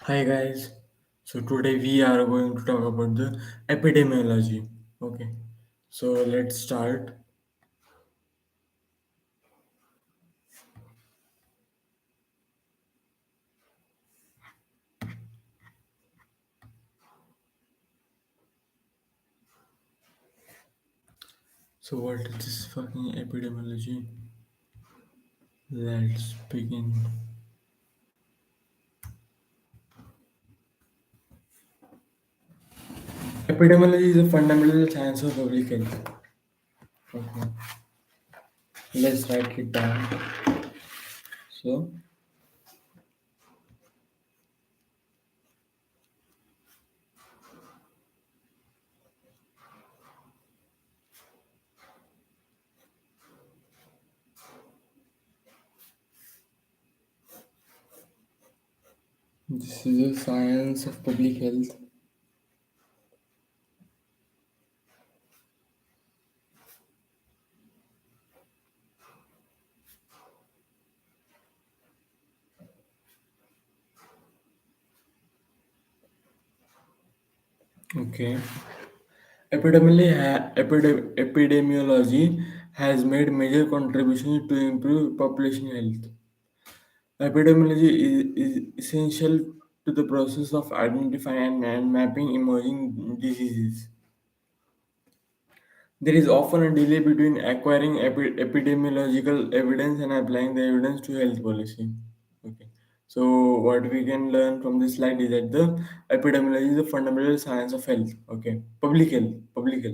Hi guys. So today we are going to talk about the epidemiology. Okay. So let's start. So what is this fucking epidemiology? Let's begin. Epidemiology is a fundamental science of public health. Okay. Let's write it down. So this is a science of public health. Okay. Epidemiology has made major contributions to improve population health. Epidemiology is essential to the process of identifying and mapping emerging diseases. There is often a delay between acquiring epidemiological evidence and applying the evidence to health policy. Okay. So what we can learn from this slide is that the epidemiology is the fundamental science of health. Okay. Public health,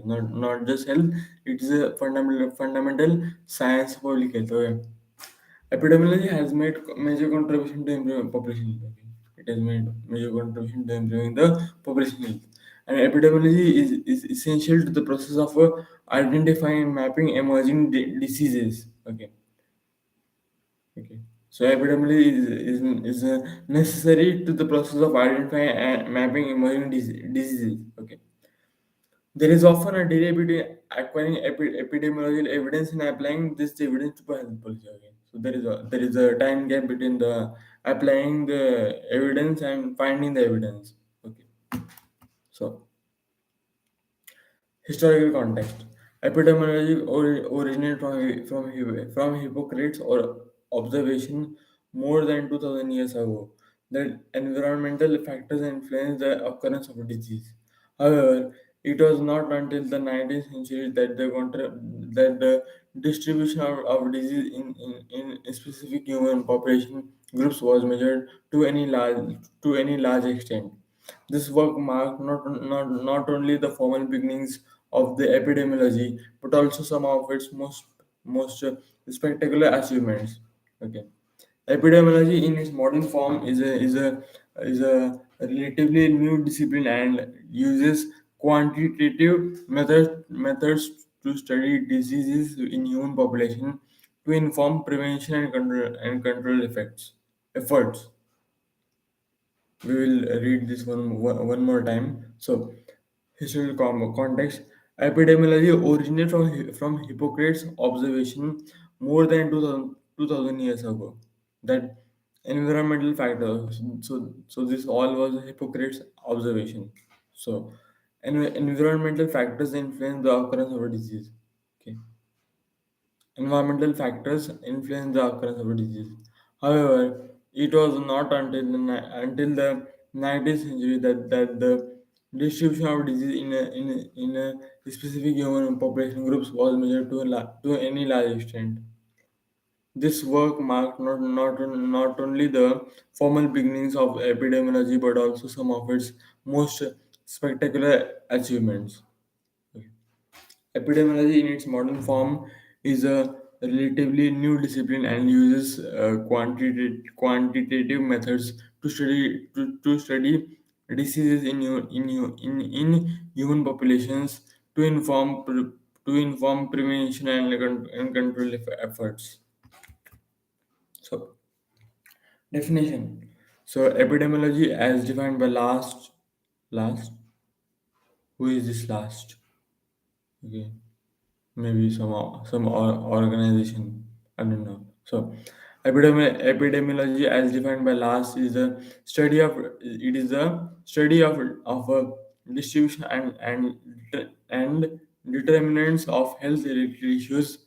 not just health. It is a fundamental science of public health. Okay. Epidemiology has made major contribution to improving population health. Okay. It has made major contribution to improving the population health. And epidemiology is essential to the process of identifying and mapping emerging diseases. Okay. Okay. So epidemiology is necessary to the process of identifying and mapping emerging diseases. Okay. There is often a delay between acquiring epidemiological evidence and applying this evidence to health policy. Okay. So there is a time gap between the applying the evidence and finding the evidence. Okay. So historical context. Epidemiology originated from Hippocrates or observation more than 2000 years ago that environmental factors influence the occurrence of a disease. However, it was not until the 19th century that the distribution of disease in specific human population groups was measured to any large extent. This work marked not only the formal beginnings of the epidemiology, but also some of its most spectacular achievements. Okay. Epidemiology in its modern form is a relatively new discipline and uses quantitative methods to study diseases in human population to inform prevention and control efforts. We will read this one more time. So, historical context. Epidemiology originated from Hippocrates' observation more than 2000 years ago. That environmental factors. So this all was Hippocrates' observation. So, environmental factors influence the occurrence of a disease. Okay. Environmental factors influence the occurrence of a disease. However, it was not until the 19th century that the distribution of disease in a specific human population groups was measured to any large extent. This work marked not only the formal beginnings of epidemiology but also some of its most spectacular achievements. Epidemiology in its modern form is a relatively new discipline and uses quantitative methods to study diseases in human populations to inform prevention and control efforts. So definition. So epidemiology as defined by last. Who is this last? Okay. Maybe some organization. I don't know. So Epidemiology, as defined by Last, is the study of a distribution and determinants of health related issues.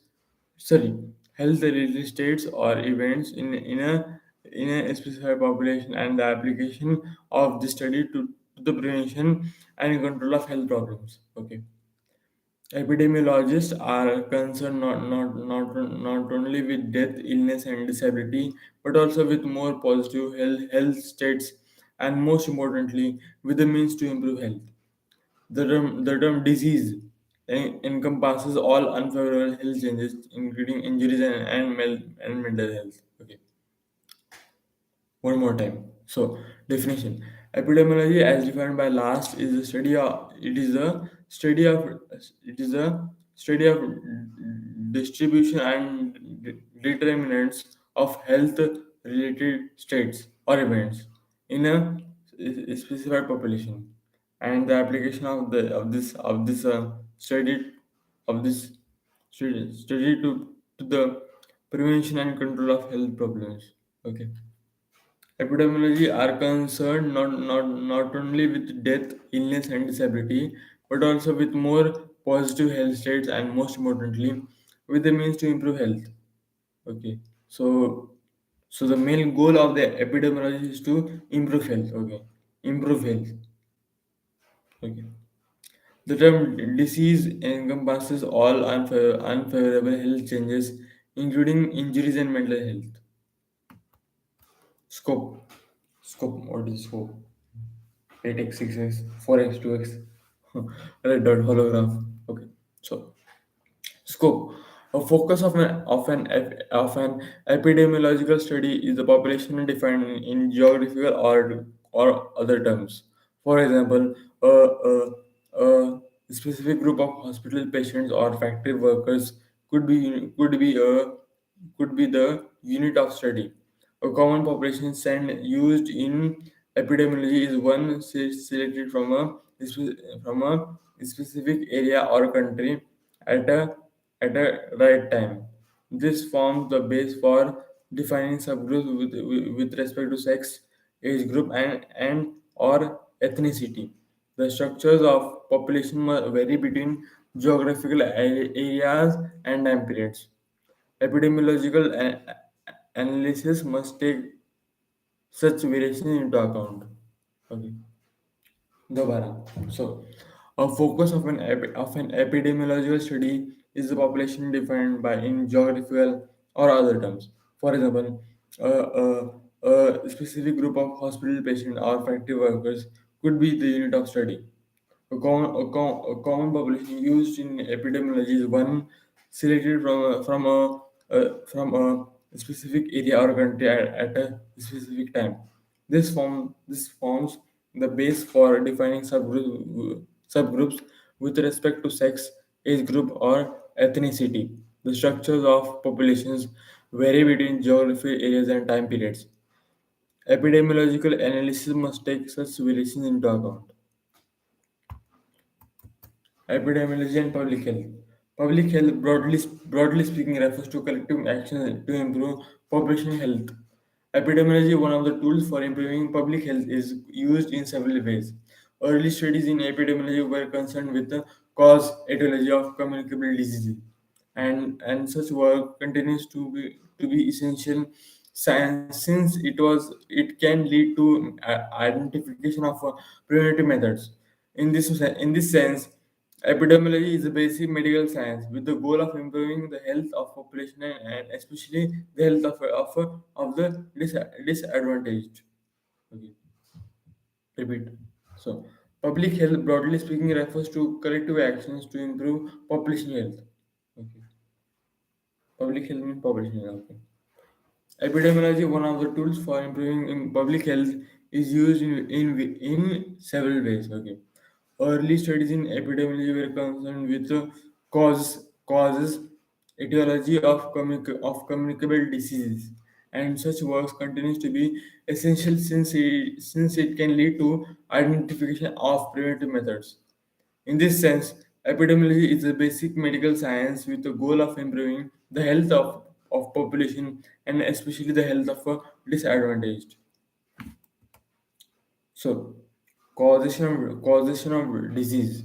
Sorry, health related states or events in a specified population, and the application of the study to the prevention and control of health problems. Okay. Epidemiologists are concerned not only with death, illness, and disability, but also with more positive health states, and most importantly, with the means to improve health. The term disease encompasses all unfavorable health changes, including injuries and mental health. Okay. One more time. So, definition: epidemiology, as defined by Last, is a study of it is a study of distribution and determinants of health related states or events in a specified population, and the application of this study of this study to the prevention and control of health problems. Okay. Epidemiology are concerned not only with death, illness, and disability, but also with more positive health states, and most importantly, with the means to improve health. Okay, so the main goal of the epidemiology is to improve health. Okay, improve health. Okay, the term disease encompasses all unfavorable health changes, including injuries and mental health. Scope, scope. What is scope? 8x, 6x, 4x, 2x, red dot holograph. Okay, so scope. A focus of an epidemiological study is the population defined in geographical or other terms. For example, a specific group of hospital patients or factory workers could be the unit of study. A common population send used in epidemiology is one selected from a specific area or country at a right time. This forms the base for defining subgroups with respect to sex, age group, and or ethnicity. The structures of population vary between geographical areas and time periods. Epidemiological analysis must take such variations into account. Okay. Dobara. So, a focus of an epidemiological study is the population defined by in geographical or other terms. For example, a specific group of hospital patients or factory workers could be the unit of study. A common population used in epidemiology is one selected from a specific area or country at a specific time. This forms the base for defining subgroups with respect to sex, age group, or ethnicity. The structures of populations vary between geographic areas and time periods. Epidemiological analysis must take such variations into account. Epidemiology and public health. Public health, broadly speaking, refers to collective action to improve population health. Epidemiology, one of the tools for improving public health, is used in several ways. Early studies in epidemiology were concerned with the cause etiology of communicable diseases, and such work continues to be essential science, since it can lead to identification of preventive methods. In this sense, epidemiology is a basic medical science with the goal of improving the health of population, and especially the health of the disadvantaged. Okay, repeat. So, public health, broadly speaking, refers to collective actions to improve population health. Okay, public health means population health. Okay. Epidemiology, one of the tools for improving in public health, is used in several ways. Okay. Early studies in epidemiology were concerned with the causes, etiology of communicable diseases, and such works continues to be essential since it can lead to identification of preventive methods. In this sense, epidemiology is a basic medical science with the goal of improving the health of population, and especially the health of disadvantaged. So, causation of disease.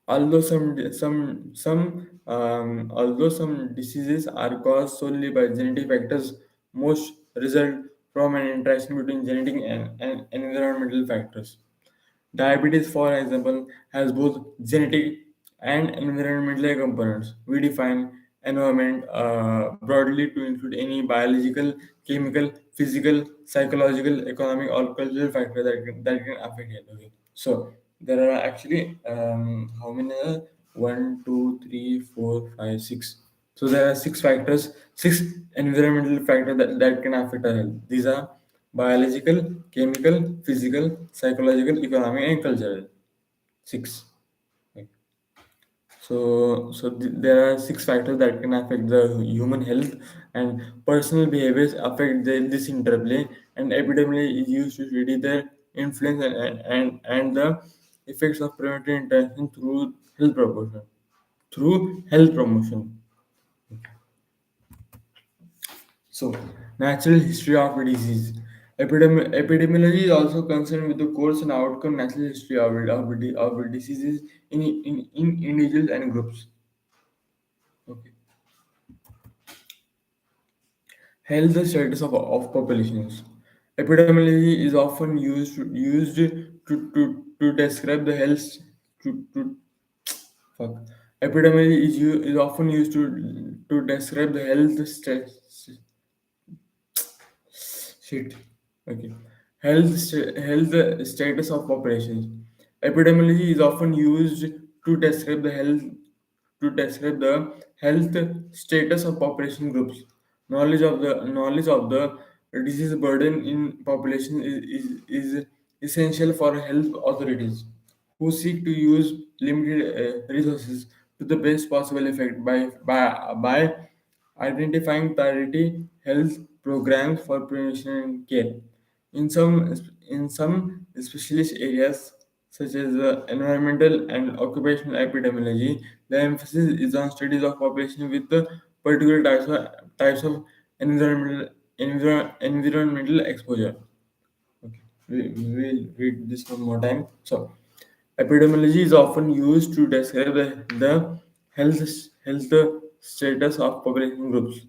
Although some diseases are caused solely by genetic factors, most result from an interaction between genetic and environmental factors. Diabetes, for example, has both genetic and environmental components. We define environment broadly to include any biological, chemical, physical, psychological, economic, or cultural factor that can affect health. Okay. So there are actually how many? One, two, three, four, five, six. So there are six factors, six environmental factors that can affect our health. These are biological, chemical, physical, psychological, economic, and cultural. Six. Right. So there are six factors that can affect the human health, and personal behaviors affect this interplay. And epidemiology is used to study the influence and the effects of preventive intervention through health promotion. So, natural history of a disease. Epidemiology is also concerned with the course and outcome natural history of diseases in individuals and groups. Okay. Health status of populations. Epidemiology is often used to describe the health to fuck. Epidemiology is often used to describe the health Shit. Okay. Health status of populations. Epidemiology is often used to describe the health status of population groups. Knowledge of the disease burden in population is essential for health authorities who seek to use limited resources to the best possible effect by identifying priority health programs for prevention and care. In some specialist areas such as environmental and occupational epidemiology, the emphasis is on studies of population with the particular types of environmental exposure. Okay, we will read this one more time. So, epidemiology is often used to describe the health health status of population groups.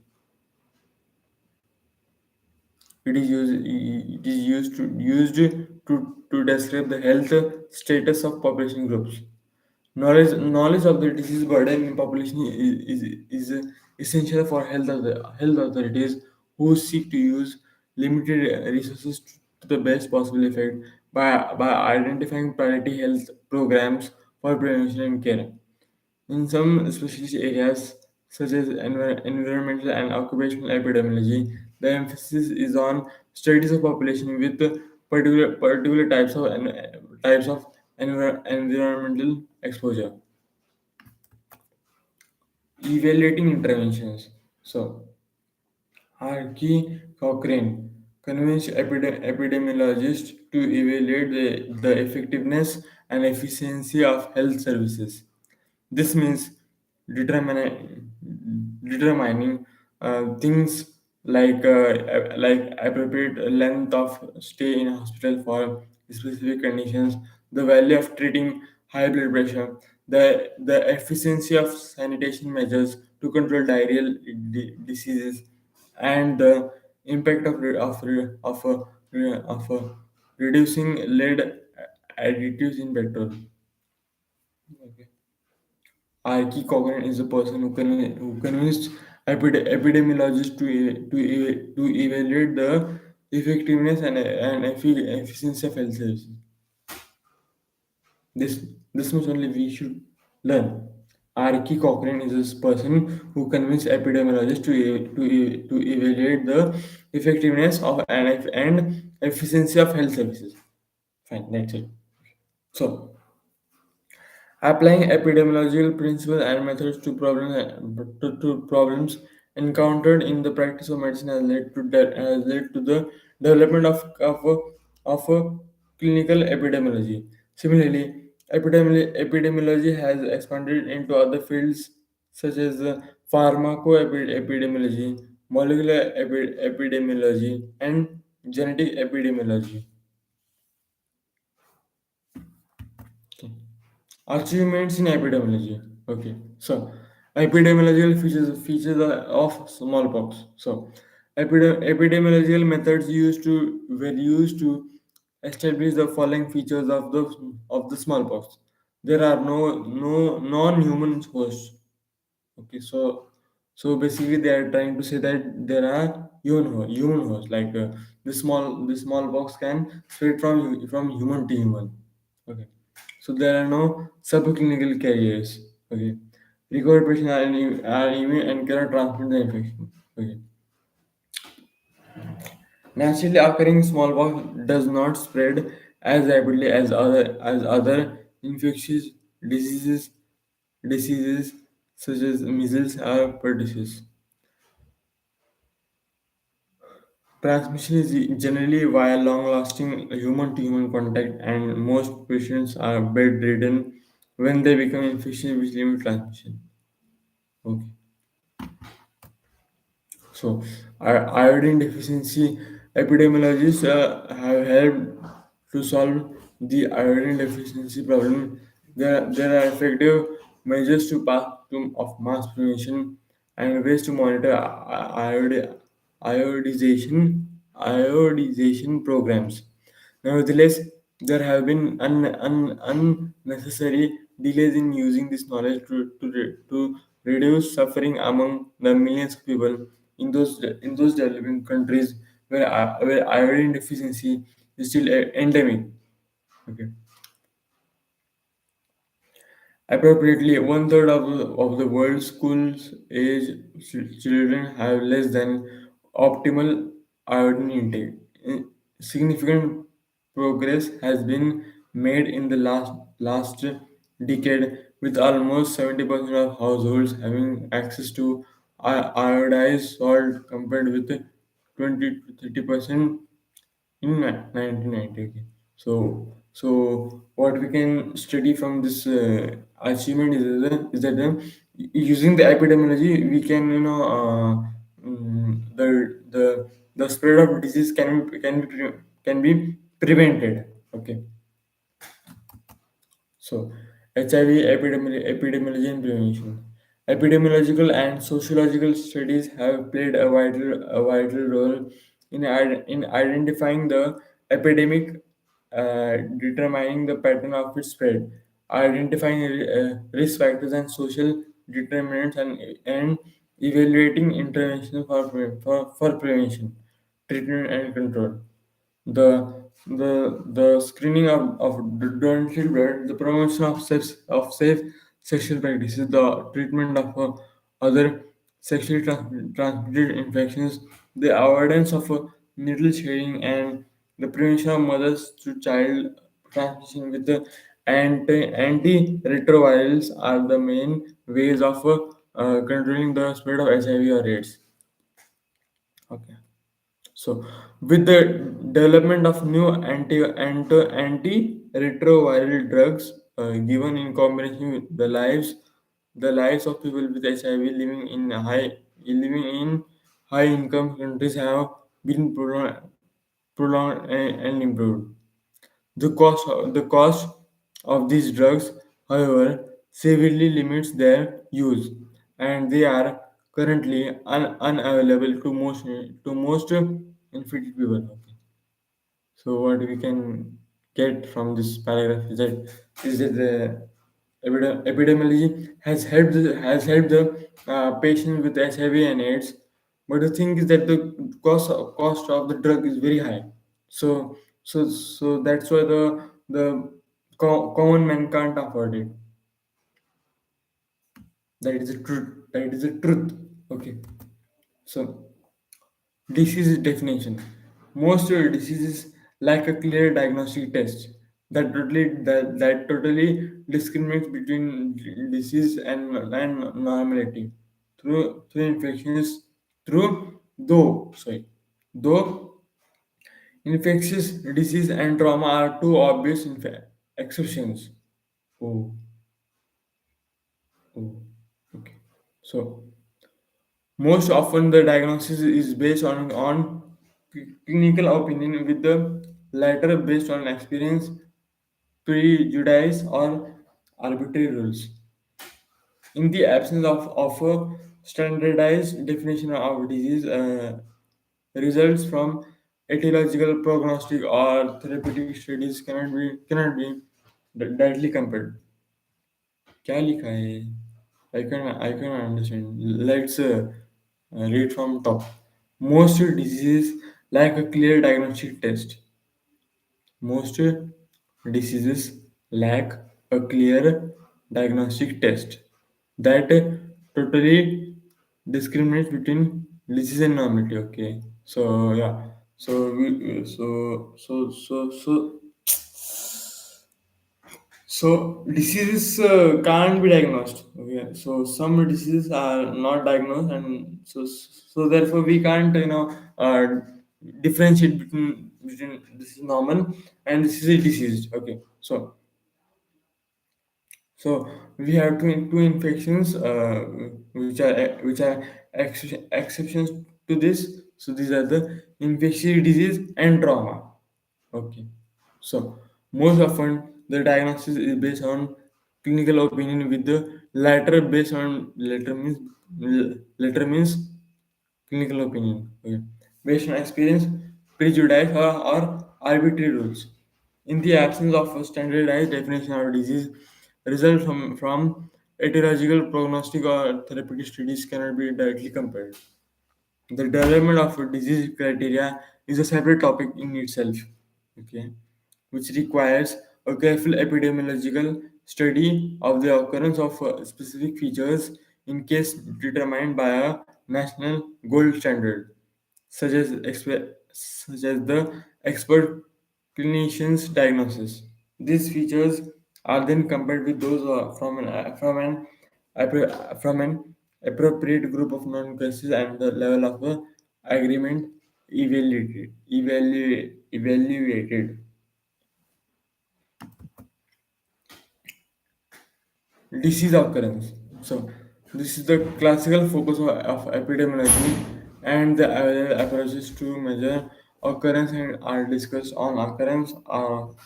It is used to describe the health status of population groups. Knowledge of the disease burden in population is essential for health authorities who seek to use limited resources to the best possible effect by identifying priority health programs for prevention and care. In some specialist areas, such as environmental and occupational epidemiology, the emphasis is on studies of population with particular types of environmental exposure. Evaluating interventions. So, Archie Cochrane convinced epidemiologists to evaluate the effectiveness and efficiency of health services. This means determining things like appropriate length of stay in hospital for specific conditions, the value of treating high blood pressure, the efficiency of sanitation measures to control diarrheal diseases, and the impact of reducing lead additives in petrol. Okay. Archie Cochrane is the person who convinced epidemiologists to evaluate the effectiveness and efficiency of health services. This this much only we should learn. Archie Cochrane is this person who convinced epidemiologists to evaluate the effectiveness of and efficiency of health services. Fine, that's it. So, applying epidemiological principles and methods to problems encountered in the practice of medicine has led to the development of clinical epidemiology. Similarly, epidemiology has expanded into other fields such as pharmacoepidemiology, molecular epidemiology, and genetic epidemiology. Okay. Achievements in epidemiology. Okay, so epidemiological features of smallpox. So, epidemiological methods were used to establish the following features of the smallpox. There are no non-human hosts. Okay, so basically they are trying to say that there are human hosts, like the smallpox can spread from human to human. Okay, so there are no subclinical carriers. Okay, recovered patients are immune and cannot transmit the infection. Okay, naturally occurring smallpox does not spread as rapidly as other infectious diseases diseases such as measles or pertussis. Transmission is generally via long-lasting human-to-human contact, and most patients are bedridden when they become infectious with limit transmission. Okay. So, iodine deficiency epidemiologists have helped to solve the iodine deficiency problem. There are effective measures of mass prevention and ways to monitor iodization iodization programs. Nevertheless, there have been unnecessary delays in using this knowledge to reduce suffering among the millions of people in those developing countries where iodine deficiency is still endemic. Okay. Appropriately, one third of the world's schools age children have less than optimal iodine intake. Significant progress has been made in the last decade, with almost 70% of households having access to iodized salt compared with 20 to 30% in 1990. Okay. So what we can study from this achievement is that using the epidemiology, we can the spread of disease can be prevented. Okay. So, HIV epidemiology and prevention. Epidemiological and sociological studies have played a vital role in identifying the epidemic, determining the pattern of its spread, identifying risk factors and social determinants, and evaluating interventions for prevention, treatment, and control. The screening of donor blood, the promotion of safe sexual practices, the treatment of other sexually transmitted infections, the avoidance of needle sharing, and the prevention of mothers to child transmission with the antiretrovirals are the main ways of controlling the spread of HIV or AIDS. Okay. So, with the development of new antiretroviral drugs given in combination with the lives of people with HIV living in high income countries have been prolonged and improved. The cost of these drugs, however, severely limits their use, and they are currently unavailable to most infected people. Okay. So what we can get from this paragraph is that the epidemiology has helped the patients with HIV and AIDS, but the thing is that the cost of the drug is very high. So that's why the common man can't afford it. That is the truth. That is the truth. Okay. So disease definition. Most diseases lack a clear diagnostic test that totally discriminates between disease and normality through infections though infectious disease and trauma are two obvious exceptions. Oh, oh, okay. So Most often, the diagnosis is based on clinical opinion, with the latter based on experience, prejudice, or arbitrary rules. In the absence of a standardized definition of disease, results from etiological, prognostic, or therapeutic studies cannot be directly compared. क्या लिखा है? I can understand. Let's read from top. Most diseases lack a clear diagnostic test. Most diseases lack a clear diagnostic test that totally discriminates between disease and normality. Okay, so yeah, so diseases can't be diagnosed. Okay, so some diseases are not diagnosed, and so therefore we can't differentiate between this is normal and this is a disease. Okay, so we have two infections which are exceptions to this. So these are the infectious disease and trauma. Okay. So most often the diagnosis is based on clinical opinion, with the latter based on letter means clinical opinion. Okay. Based on experience, prejudice, or arbitrary rules. In the absence of a standardized definition of disease, results from etiological, prognostic, or therapeutic studies cannot be directly compared. The development of a disease criteria is a separate topic in itself, okay, which requires a careful epidemiological study of the occurrence of specific features in case determined by a national gold standard, such as the expert clinician's diagnosis. These features are then compared with those from an appropriate group of non-cases, and the level of agreement evaluated. Disease occurrence. So this is the classical focus of epidemiology, and the available approaches to measure occurrence and are discussed on occurrence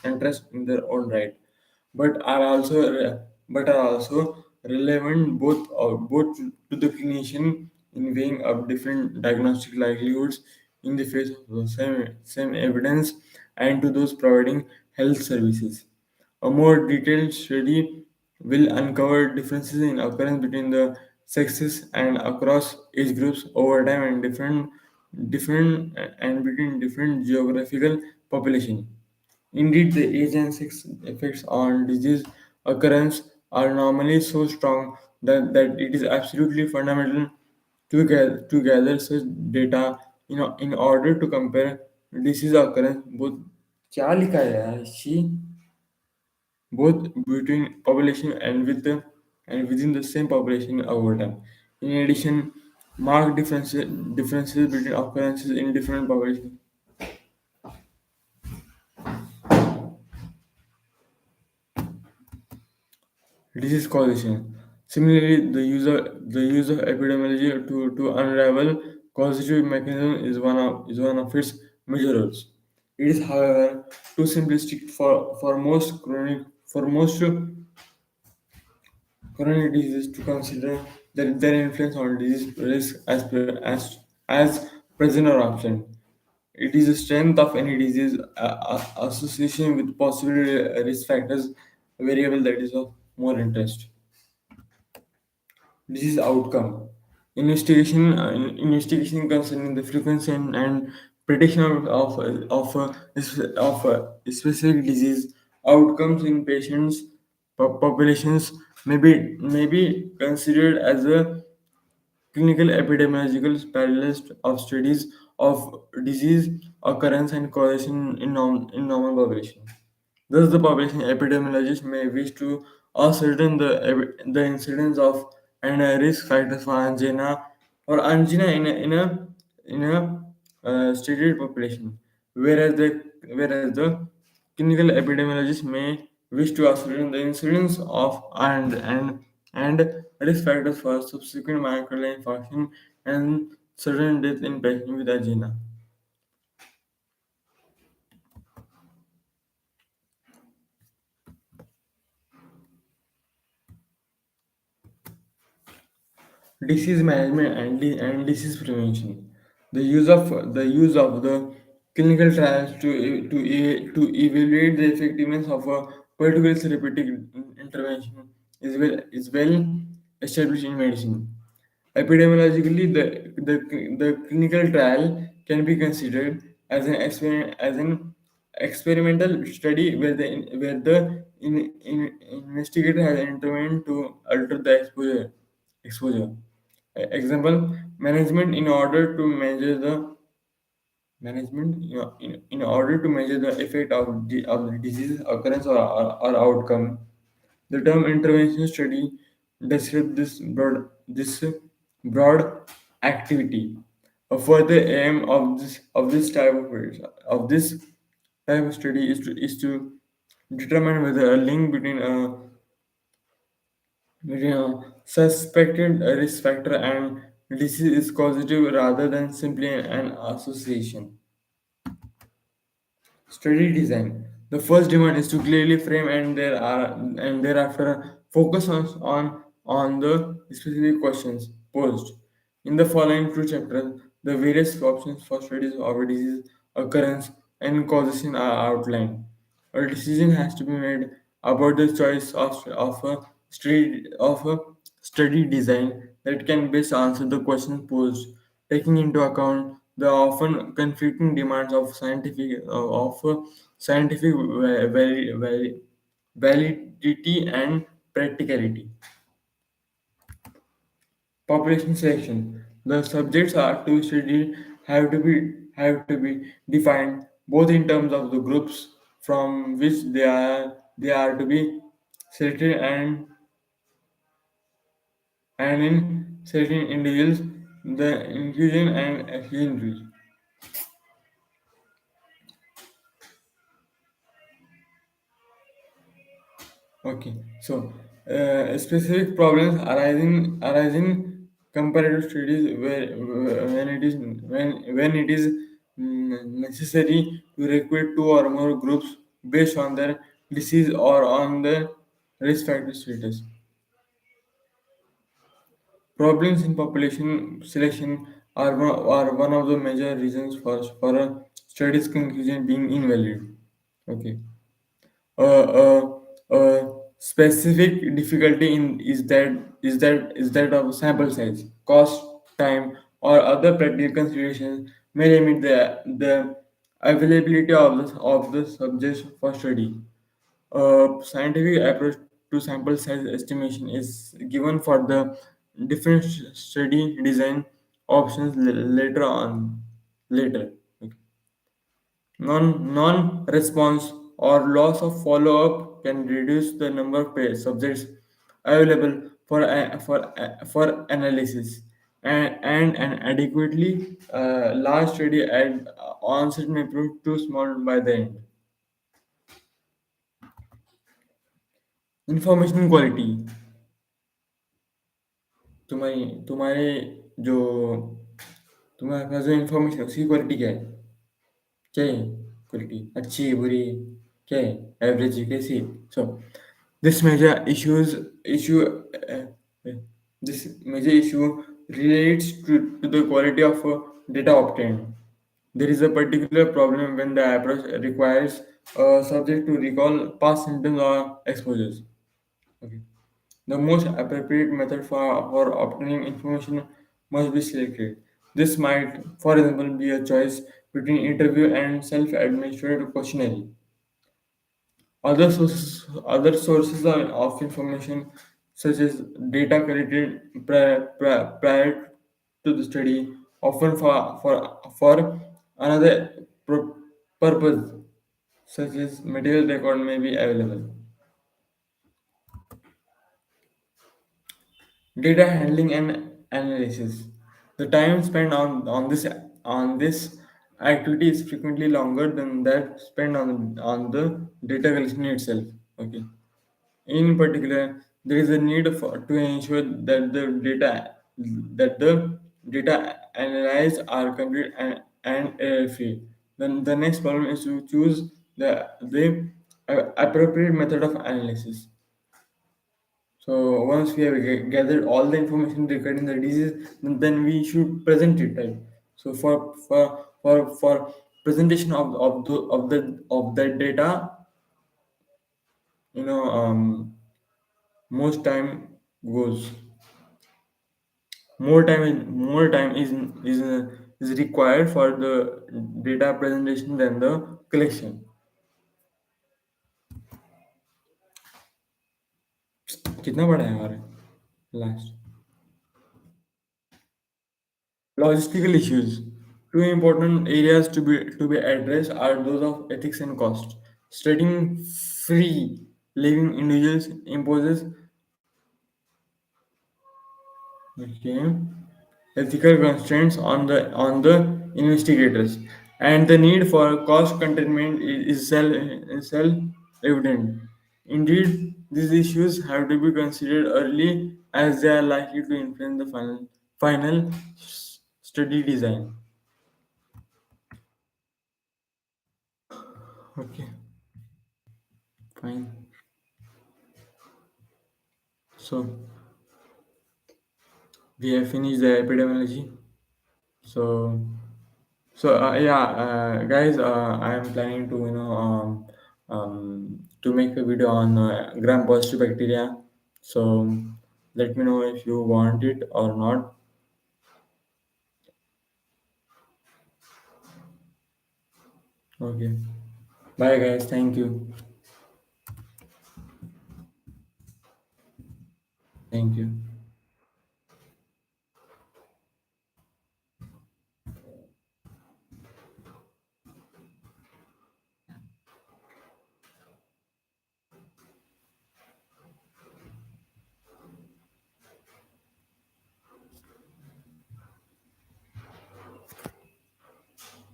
interest in their own right, but are also relevant both to the clinician in weighing up different diagnostic likelihoods in the face of the same evidence, and to those providing health services. A more detailed study will uncover differences in occurrence between the sexes and across age groups over time, and different and between different geographical population. Indeed, the age and sex effects on disease occurrence are normally so strong that it is absolutely fundamental to gather such data, in order to compare disease occurrence both क्या लिखा है यार she both between population and within the same population over time. In addition, marked differences between occurrences in different populations. Disease causation. Similarly, the use of epidemiology to unravel causative mechanism is one of its major roles. It is, however, too simplistic for most chronic diseases to consider their influence on disease risk as present or absent. It is the strength of any disease association with possible risk factors variable that is of more interest. Disease outcome. Investigation concerning the frequency and prediction of specific disease outcomes in patients populations may be considered as a clinical epidemiological parallels of studies of disease occurrence and causation in normal population. Thus, the population epidemiologist may wish to ascertain the incidence of and risk factors for angina in a stated population, whereas the clinical epidemiologist may wish to ascertain the incidence of and risk factors for subsequent myocardial infarction and sudden death in patient with angina. Disease management and disease prevention. The use of the clinical trials to evaluate the effectiveness of a particular therapeutic intervention is well established in medicine. Epidemiologically, the clinical trial can be considered as an experimental study where the investigator has intervened to alter the exposure. Example: management in order to measure the management in order to measure the effect of the disease occurrence or outcome. The term intervention study describes this broad activity. A further aim of this type of study is to determine whether a link between a suspected risk factor and disease is causative rather than simply an association. Study design. The first demand is to clearly frame and thereafter focus on the specific questions posed. In the following two chapters, the various options for studies of a disease occurrence and causation are outlined. A decision has to be made about the choice of a study design that can best answer the question posed, taking into account the often conflicting demands of scientific validity and practicality. Population selection. The subjects are to be studied have to be defined both in terms of the groups from which they are to be selected and in certain individuals the inclusion and exclusion rules. Okay, so specific problems arising comparative studies where when it is necessary to recruit two or more groups based on their disease or on their risk factor status. Problems in population selection are one of the major reasons for a study's conclusion being invalid. Okay. A specific difficulty in is that of sample size, cost, time, or other practical considerations may limit the availability of the subjects for study. A scientific approach to sample size estimation is given for the different study design options later on. Later. Okay. Non-response or loss of follow-up can reduce the number of subjects available for analysis, and an adequately large study at onset may prove too small by the end. Information quality. तुम्हारी तुम्हारे जो तुम्हारे पास जो information है उसकी quality क्या है? क्या है क्वालिटी? अच्छी, बुरी, क्या है? एवरेज, कैसी? सो this major issues issue uh, this major issue relates to the quality of data obtained. There is a particular problem when the approach requires a subject to recall past symptoms or exposures. Okay. The most appropriate method for obtaining information must be selected. This might, for example, be a choice between interview and self-administered questionnaire. Other sources of information, such as data collected prior to the study, often for another purpose, such as medical record, may be available. Data handling and analysis. The time spent on this activity is frequently longer than that spent on the data collection itself. Okay. In particular, there is a need to ensure that the data analyzed are complete and error-free. Then the next problem is to choose the appropriate method of analysis. So once we have gathered all the information regarding the disease, then we should present it, right? So for presentation of the data, most time goes more time is required for the data presentation than the collection. कितना बड़ा है यार last logistical issues. Two important areas to be addressed are those of ethics and cost. Studying free living individuals imposes, okay, ethical constraints on the investigators, and the need for cost containment is self evident. Indeed, these issues have to be considered early as they are likely to influence the final study design. Okay, fine. So we have finished the epidemiology. So yeah, guys, I am planning to to make a video on gram positive bacteria. So let me know if you want it or not. Okay. Bye, guys. Thank you.